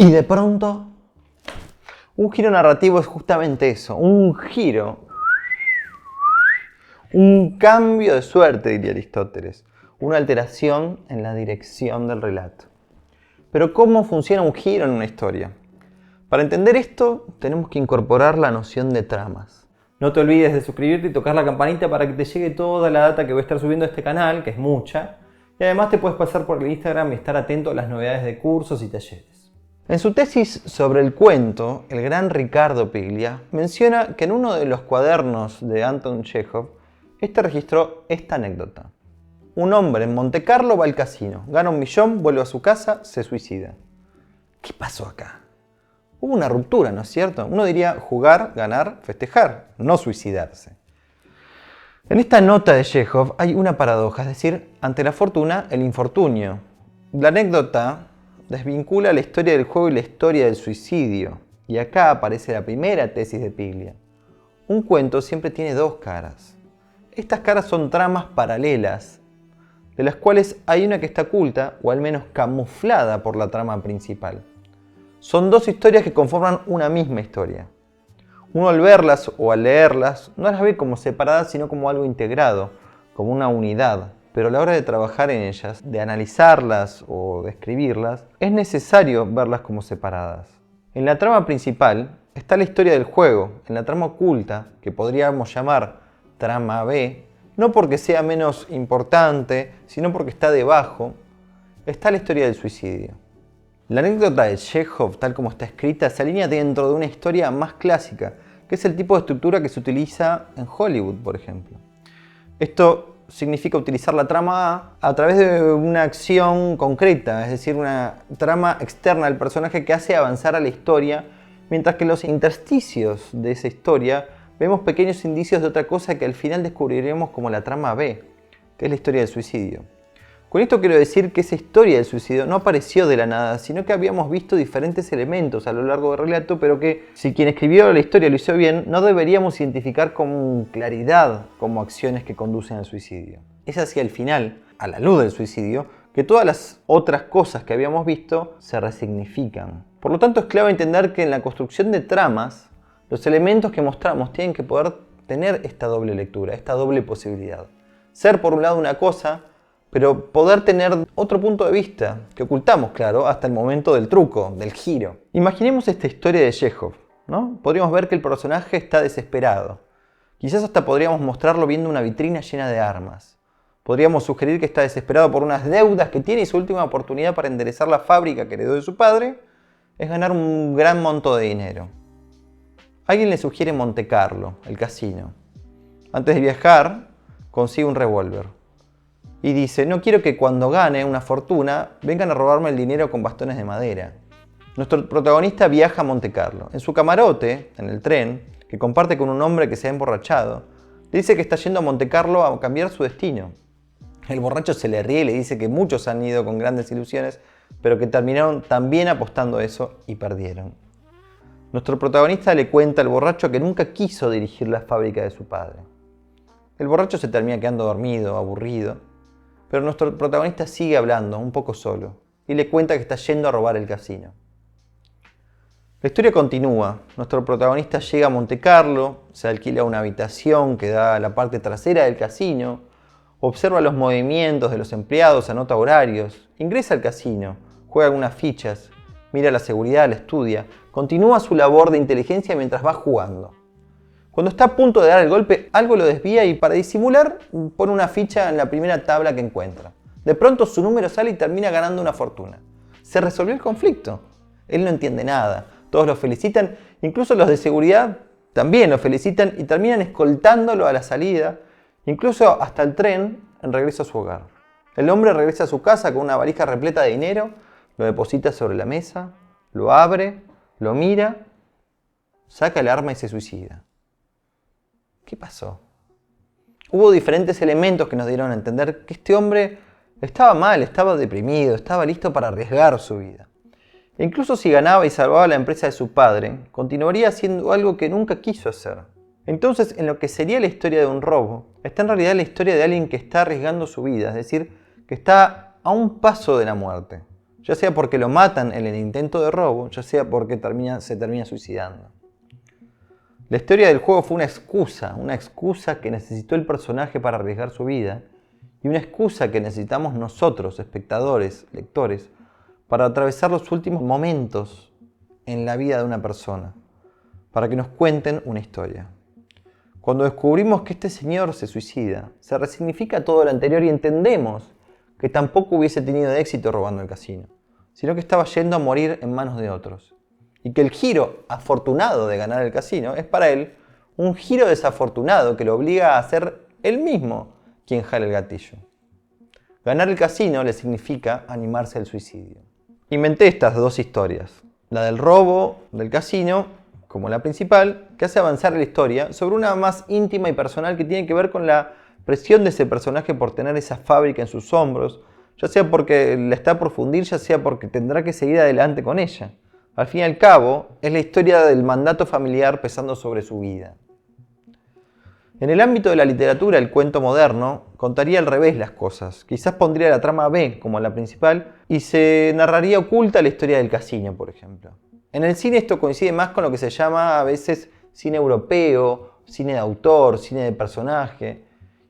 Y de pronto, un giro narrativo es justamente eso, un giro, un cambio de suerte, diría Aristóteles, una alteración en la dirección del relato. Pero ¿cómo funciona un giro en una historia? Para entender esto, tenemos que incorporar la noción de tramas. No te olvides de suscribirte y tocar la campanita para que te llegue toda la data que voy a estar subiendo a este canal, que es mucha. Y además te puedes pasar por el Instagram y estar atento a las novedades de cursos y talleres. En su tesis sobre el cuento, el gran Ricardo Piglia menciona que en uno de los cuadernos de Anton Chekhov, este registró esta anécdota. Un hombre en Montecarlo va al casino, gana 1 millón, vuelve a su casa, se suicida. ¿Qué pasó acá? Hubo una ruptura, ¿no es cierto? Uno diría jugar, ganar, festejar, no suicidarse. En esta nota de Chekhov hay una paradoja, es decir, ante la fortuna, el infortunio. La anécdota desvincula la historia del juego y la historia del suicidio. Y acá aparece la primera tesis de Piglia. Un cuento siempre tiene dos caras. Estas caras son tramas paralelas, de las cuales hay una que está oculta, o al menos camuflada por la trama principal. Son dos historias que conforman una misma historia. Uno al verlas o al leerlas no las ve como separadas, sino como algo integrado, como una unidad. Pero a la hora de trabajar en ellas, de analizarlas o de escribirlas, es necesario verlas como separadas. En la trama principal está la historia del juego. En la trama oculta, que podríamos llamar trama B, no porque sea menos importante, sino porque está debajo, está la historia del suicidio. La anécdota de Chekhov, tal como está escrita, se alinea dentro de una historia más clásica, que es el tipo de estructura que se utiliza en Hollywood, por ejemplo. Esto significa utilizar la trama A través de una acción concreta, es decir, una trama externa al personaje que hace avanzar a la historia, mientras que en los intersticios de esa historia vemos pequeños indicios de otra cosa que al final descubriremos como la trama B, que es la historia del suicidio. Con esto quiero decir que esa historia del suicidio no apareció de la nada, sino que habíamos visto diferentes elementos a lo largo del relato, pero que si quien escribió la historia lo hizo bien, no deberíamos identificar con claridad como acciones que conducen al suicidio. Es hacia el final, a la luz del suicidio, que todas las otras cosas que habíamos visto se resignifican. Por lo tanto, es clave entender que en la construcción de tramas, los elementos que mostramos tienen que poder tener esta doble lectura, esta doble posibilidad. Ser por un lado una cosa, pero poder tener otro punto de vista, que ocultamos, claro, hasta el momento del truco, del giro. Imaginemos esta historia de Chekhov, ¿no? Podríamos ver que el personaje está desesperado. Quizás hasta podríamos mostrarlo viendo una vitrina llena de armas. Podríamos sugerir que está desesperado por unas deudas que tiene y su última oportunidad para enderezar la fábrica que heredó de su padre es ganar un gran monto de dinero. Alguien le sugiere Montecarlo, el casino. Antes de viajar, consigue un revólver. Y dice, no quiero que cuando gane una fortuna vengan a robarme el dinero con bastones de madera. Nuestro protagonista viaja a Montecarlo. En su camarote, en el tren, que comparte con un hombre que se ha emborrachado, le dice que está yendo a Montecarlo a cambiar su destino. El borracho se le ríe y le dice que muchos han ido con grandes ilusiones, pero que terminaron también apostando eso y perdieron. Nuestro protagonista le cuenta al borracho que nunca quiso dirigir la fábrica de su padre. El borracho se termina quedando dormido, aburrido, pero nuestro protagonista sigue hablando, un poco solo, y le cuenta que está yendo a robar el casino. La historia continúa. Nuestro protagonista llega a Montecarlo, se alquila una habitación que da a la parte trasera del casino, observa los movimientos de los empleados, anota horarios, ingresa al casino, juega algunas fichas, mira la seguridad, la estudia, continúa su labor de inteligencia mientras va jugando. Cuando está a punto de dar el golpe, algo lo desvía y para disimular pone una ficha en la primera tabla que encuentra. De pronto su número sale y termina ganando una fortuna. Se resolvió el conflicto. Él no entiende nada. Todos lo felicitan, incluso los de seguridad también lo felicitan y terminan escoltándolo a la salida, incluso hasta el tren en regreso a su hogar. El hombre regresa a su casa con una valija repleta de dinero, lo deposita sobre la mesa, lo abre, lo mira, saca el arma y se suicida. ¿Qué pasó? Hubo diferentes elementos que nos dieron a entender que este hombre estaba mal, estaba deprimido, estaba listo para arriesgar su vida. E incluso si ganaba y salvaba la empresa de su padre, continuaría haciendo algo que nunca quiso hacer. Entonces, en lo que sería la historia de un robo, está en realidad la historia de alguien que está arriesgando su vida, es decir, que está a un paso de la muerte. ya sea porque lo matan en el intento de robo, ya sea porque se termina suicidando. La historia del juego fue una excusa que necesitó el personaje para arriesgar su vida y una excusa que necesitamos nosotros, espectadores, lectores, para atravesar los últimos momentos en la vida de una persona, para que nos cuenten una historia. Cuando descubrimos que este señor se suicida, se resignifica todo lo anterior y entendemos que tampoco hubiese tenido éxito robando el casino, sino que estaba yendo a morir en manos de otros. Y que el giro afortunado de ganar el casino es para él un giro desafortunado que lo obliga a ser él mismo quien jale el gatillo. Ganar el casino le significa animarse al suicidio. Inventé estas dos historias, la del robo del casino como la principal, que hace avanzar la historia sobre una más íntima y personal que tiene que ver con la presión de ese personaje por tener esa fábrica en sus hombros, ya sea porque la está por fundir, ya sea porque tendrá que seguir adelante con ella. Al fin y al cabo, es la historia del mandato familiar pesando sobre su vida. En el ámbito de la literatura, el cuento moderno contaría al revés las cosas. Quizás pondría la trama B como la principal y se narraría oculta la historia del casino, por ejemplo. En el cine esto coincide más con lo que se llama a veces cine europeo, cine de autor, cine de personaje.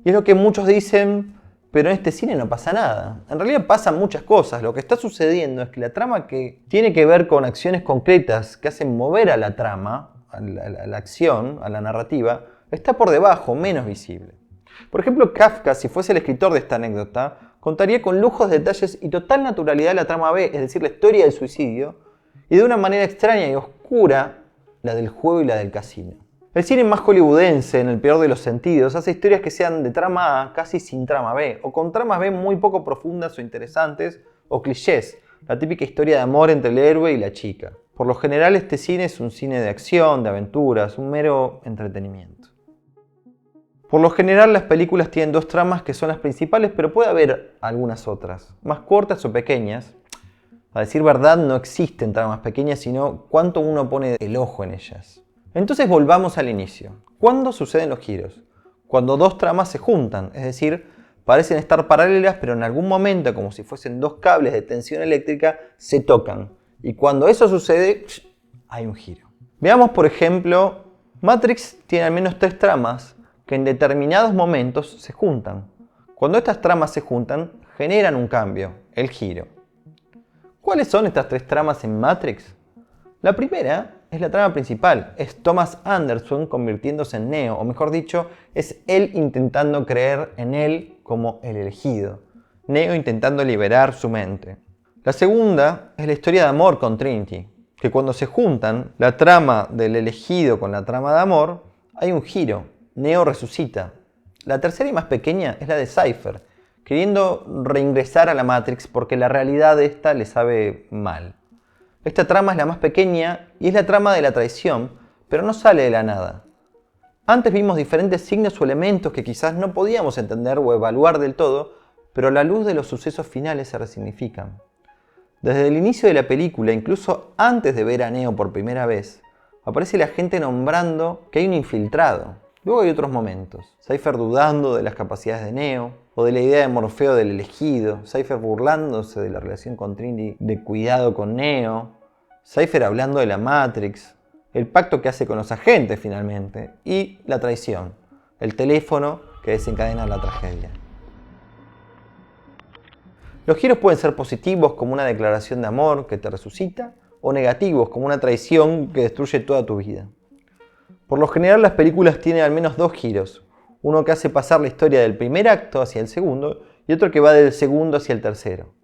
Y es lo que muchos dicen, pero en este cine no pasa nada. En realidad pasan muchas cosas. Lo que está sucediendo es que la trama que tiene que ver con acciones concretas que hacen mover a la trama, a la acción, a la narrativa, está por debajo, menos visible. Por ejemplo, Kafka, si fuese el escritor de esta anécdota, contaría con lujos de detalles y total naturalidad la trama B, es decir, la historia del suicidio, y de una manera extraña y oscura la del juego y la del casino. El cine más hollywoodense, en el peor de los sentidos, hace historias que sean de trama A casi sin trama B, o con tramas B muy poco profundas o interesantes, o clichés, la típica historia de amor entre el héroe y la chica. Por lo general este cine es un cine de acción, de aventuras, un mero entretenimiento. Por lo general las películas tienen dos tramas que son las principales, pero puede haber algunas otras, más cortas o pequeñas. A decir verdad, no existen tramas pequeñas, sino cuánto uno pone el ojo en ellas. Entonces volvamos al inicio. ¿Cuándo suceden los giros? Cuando dos tramas se juntan, es decir, parecen estar paralelas, pero en algún momento, como si fuesen dos cables de tensión eléctrica, se tocan. Y cuando eso sucede, hay un giro. Veamos, por ejemplo, Matrix tiene al menos tres tramas que en determinados momentos se juntan. Cuando estas tramas se juntan, generan un cambio, el giro. ¿Cuáles son estas tres tramas en Matrix? La primera es la trama principal, es Thomas Anderson convirtiéndose en Neo, o mejor dicho, es él intentando creer en él como el elegido, Neo intentando liberar su mente. La segunda es la historia de amor con Trinity, que cuando se juntan la trama del elegido con la trama de amor, hay un giro, Neo resucita. La tercera y más pequeña es la de Cypher, queriendo reingresar a la Matrix porque la realidad de esta le sabe mal. Esta trama es la más pequeña y es la trama de la traición, pero no sale de la nada. Antes vimos diferentes signos o elementos que quizás no podíamos entender o evaluar del todo, pero a la luz de los sucesos finales se resignifican. Desde el inicio de la película, incluso antes de ver a Neo por primera vez, aparece la gente nombrando que hay un infiltrado. Luego hay otros momentos. Cypher dudando de las capacidades de Neo, o de la idea de Morfeo del elegido. Cypher burlándose de la relación con Trinity, de cuidado con Neo. Cypher hablando de la Matrix, el pacto que hace con los agentes finalmente, y la traición, el teléfono que desencadena la tragedia. Los giros pueden ser positivos como una declaración de amor que te resucita, o negativos como una traición que destruye toda tu vida. Por lo general las películas tienen al menos dos giros, uno que hace pasar la historia del primer acto hacia el segundo y otro que va del segundo hacia el tercero.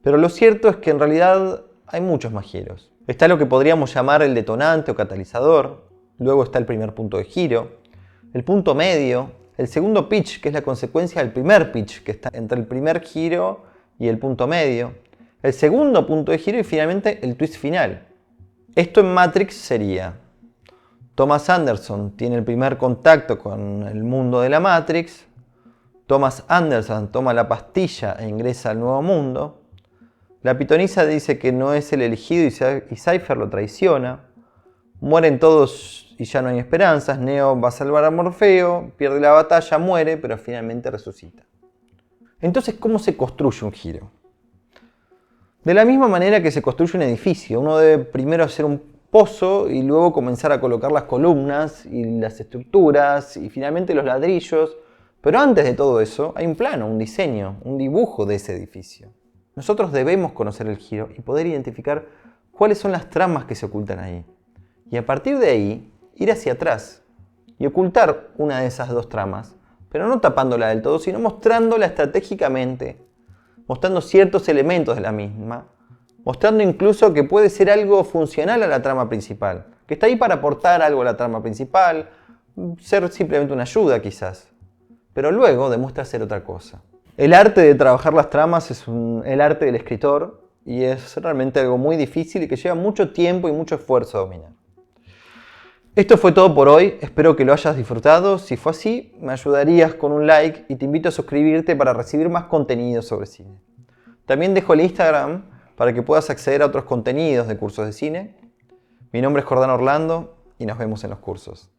Pero lo cierto es que en realidad hay muchos más giros. Está lo que podríamos llamar el detonante o catalizador, luego está el primer punto de giro, el punto medio, el segundo pitch que es la consecuencia del primer pitch que está entre el primer giro y el punto medio, el segundo punto de giro y finalmente el twist final. Esto en Matrix sería: Thomas Anderson tiene el primer contacto con el mundo de la Matrix. Thomas Anderson toma la pastilla e ingresa al nuevo mundo. La pitonisa dice que no es el elegido y Cypher lo traiciona. Mueren todos y ya no hay esperanzas. Neo va a salvar a Morfeo, pierde la batalla, muere, pero finalmente resucita. Entonces, ¿cómo se construye un giro? De la misma manera que se construye un edificio, uno debe primero hacer un pozo y luego comenzar a colocar las columnas y las estructuras y finalmente los ladrillos. Pero antes de todo eso hay un plano, un diseño, un dibujo de ese edificio. Nosotros debemos conocer el giro y poder identificar cuáles son las tramas que se ocultan ahí. Y a partir de ahí, ir hacia atrás y ocultar una de esas dos tramas, pero no tapándola del todo, sino mostrándola estratégicamente, mostrando ciertos elementos de la misma, mostrando incluso que puede ser algo funcional a la trama principal, que está ahí para aportar algo a la trama principal, ser simplemente una ayuda quizás, pero luego demuestra ser otra cosa. El arte de trabajar las tramas es el arte del escritor y es realmente algo muy difícil y que lleva mucho tiempo y mucho esfuerzo a dominar. Esto fue todo por hoy, espero que lo hayas disfrutado. Si fue así, me ayudarías con un like y te invito a suscribirte para recibir más contenido sobre cine. También dejo el Instagram para que puedas acceder a otros contenidos de cursos de cine. Mi nombre es Jordán Orlando y nos vemos en los cursos.